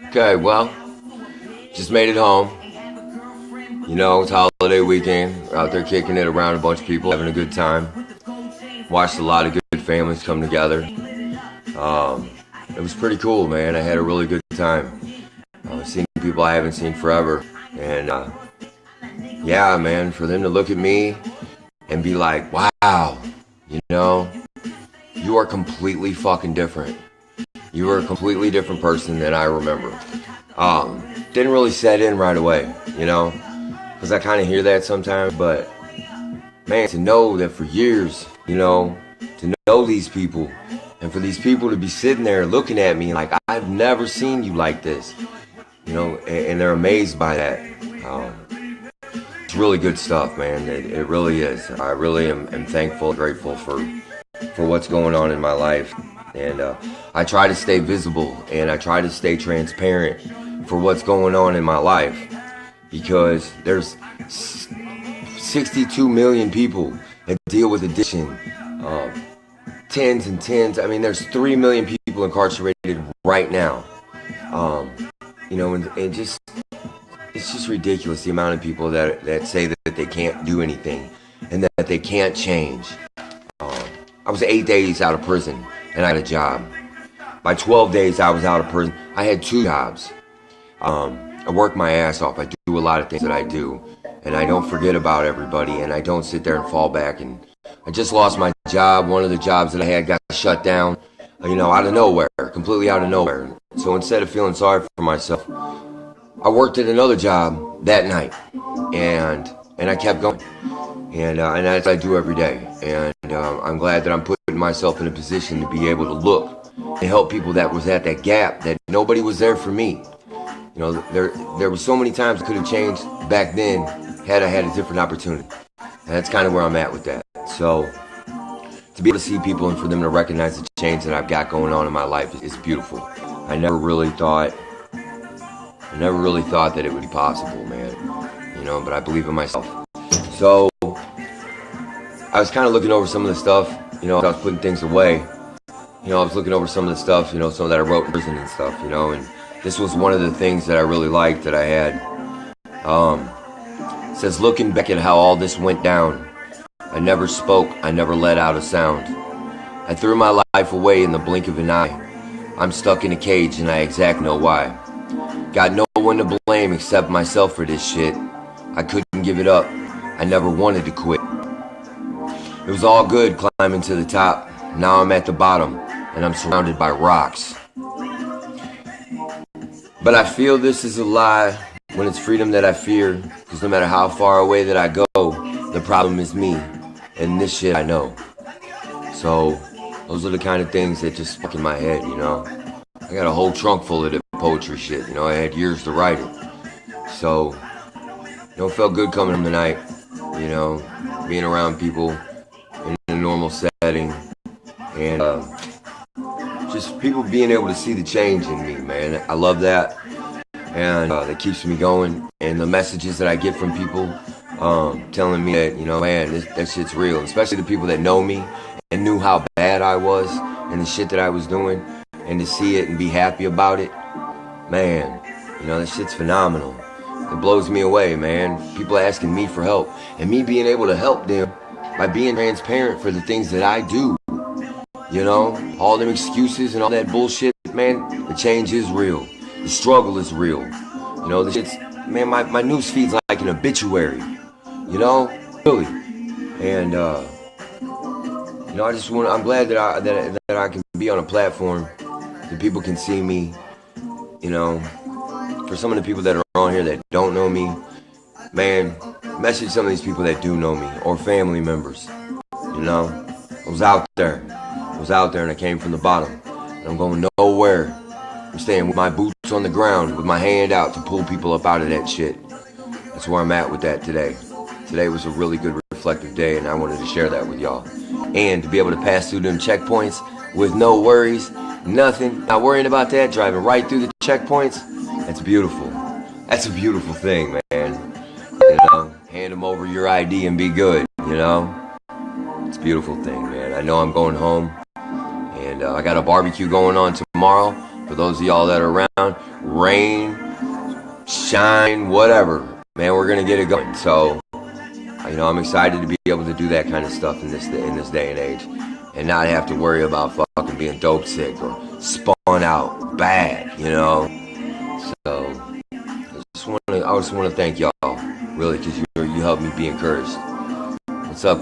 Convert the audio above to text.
Okay, well, just made it home. You know, it's holiday weekend. We're out there kicking it around a bunch of people, having a good time. Watched a lot of good families come together. Um, it was pretty cool, man. I had a really good time. Seeing people I haven't seen forever. And yeah, man, for them to look at me and be like, wow, you know, you are completely fucking different. You are a completely different person than I remember. Didn't really set in right away, you know, because I kind of hear that sometimes, but man, to know that for years, you know, to know these people, and for these people to be sitting there looking at me like, I've never seen you like this, you know, and they're amazed by that. It's really good stuff, man. It really is. I really am thankful and grateful for what's going on in my life. And I try to stay visible and I try to stay transparent for what's going on in my life, because there's 62 million people that deal with addiction, tens and tens. I mean, there's 3 million people incarcerated right now. You know, and just it's just ridiculous the amount of people that say that they can't do anything and that they can't change. I was 8 days out of prison and I had a job. By 12 days I was out of prison, I had 2 jobs. I work my ass off. I do a lot of things that I do, and I don't forget about everybody, and I don't sit there and fall back. And I just lost my job. One of the jobs that I had got shut down, you know, out of nowhere, completely out of nowhere. So instead of feeling sorry for myself, I worked at another job that night, and I kept going, and that's what I do every day. And I'm glad that I'm putting myself in a position to be able to look and help people that was at that gap, that nobody was there for me. You know, there were so many times it could have changed back then had I had a different opportunity. And that's kind of where I'm at with that. So to be able to see people and for them to recognize the change that I've got going on in my life is beautiful. I never really thought that it would be possible, man. You know, but I believe in myself. So I was kind of looking over some of the stuff, you know, I was putting things away. You know, I was looking over some of the stuff, you know, some that I wrote in prison and stuff, you know, and this was one of the things that I really liked that I had. It says, looking back at how all this went down, I never spoke, I never let out a sound. I threw my life away in the blink of an eye. I'm stuck in a cage and I exactly know why. Got no one to blame except myself for this shit. I couldn't give it up. I never wanted to quit. It was all good climbing to the top. Now I'm at the bottom and I'm surrounded by rocks. But I feel this is a lie when it's freedom that I fear, because no matter how far away that I go, the problem is me, and this shit I know. So those are the kind of things that just stuck in my head, you know. I got a whole trunk full of the poetry shit, you know. I had years to write it. So, you know, it felt good coming home tonight, you know, being around people in a normal setting, and just people being able to see the change in me, man. I love that, and that keeps me going. And the messages that I get from people telling me that, you know, man, that shit's real, especially the people that know me and knew how bad I was and the shit that I was doing, and to see it and be happy about it, man, you know, that shit's phenomenal. It blows me away, man. People asking me for help and me being able to help them by being transparent for the things that I do. You know, all them excuses and all that bullshit, man, the change is real. The struggle is real. You know, the shit's, man, my news feed's like an obituary. You know, really. And, you know, I'm glad that I can be on a platform that people can see me, you know. For some of the people that are on here that don't know me, man, message some of these people that do know me, or family members, you know. I was out there and I came from the bottom, and I'm going nowhere. I'm staying with my boots on the ground, with my hand out to pull people up out of that shit. That's where I'm at with that today. Today was a really good reflective day, and I wanted to share that with y'all. And to be able to pass through them checkpoints with no worries, nothing, not worrying about that, driving right through the checkpoints, that's beautiful. That's a beautiful thing, man. You know, hand them over your ID and be good, you know. It's a beautiful thing, man. I know I'm going home, and I got a barbecue going on tomorrow for For those of y'all that are around, rain, shine, whatever, man, we're gonna get it going. So, you know, I'm excited to be able to do that kind of stuff in this day and age, and not have to worry about fucking being dope sick or spawn out bad, you know. So, I just want to thank y'all, really, because you helped me be encouraged. What's up, Kevin?